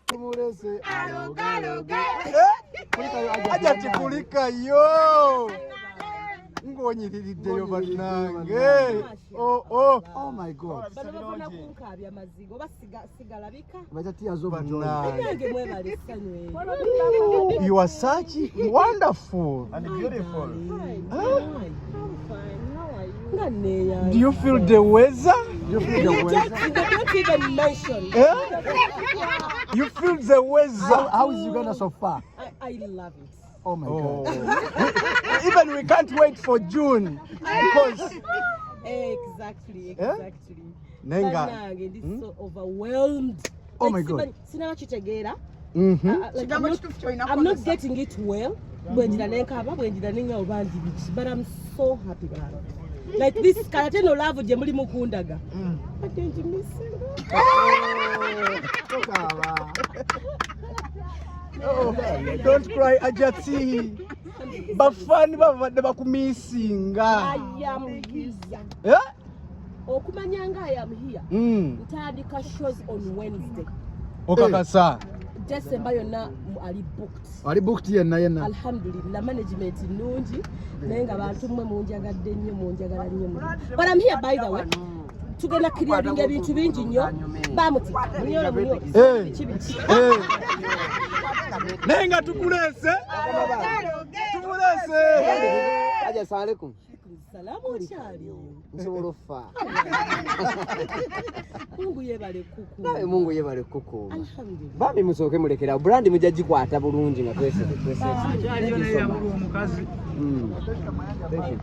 Tumulese aja tikulika yo ngonyiririddeyo bannange. Oh my God. You are such wonderful and beautiful. Do you feel the weather? You feel the weather? Don't even mention. You feel the weather? How is Uganda so far? I love it. Oh my God. Even we can't wait for June because exactly. Nenga. This is so overwhelmed. Oh my God. I'm not getting it well. But I'm so happy about it. Like this Karateno love Jemuli Mukundaga. I don't miss it. Don't cry, Ajati. Bafani bakumisinga. I am here. Yeah? Okumanyanga, I am here. Utadika shows on Wednesday. Okakasa. December yona ali booked. Ali booked yena. Alhamdulillah, management nungi. Nenga abantu mwe munjagadde nnyo munjagala nnyo. But I'm here by the way. Tugenda creating ebintu bingi nnyo. Bamuti. Munyola. Nenga tukulese. Tumulese. Aja assalamu Salamu chali. Nsobolofa. Mungu yebale kuku. Nawe Mungu yebale kuku. Alhamdulillah. Bambi musooke mulekera brand mujaji kwata bulungi nga twese. Achali yone ya mukazi. Thank you.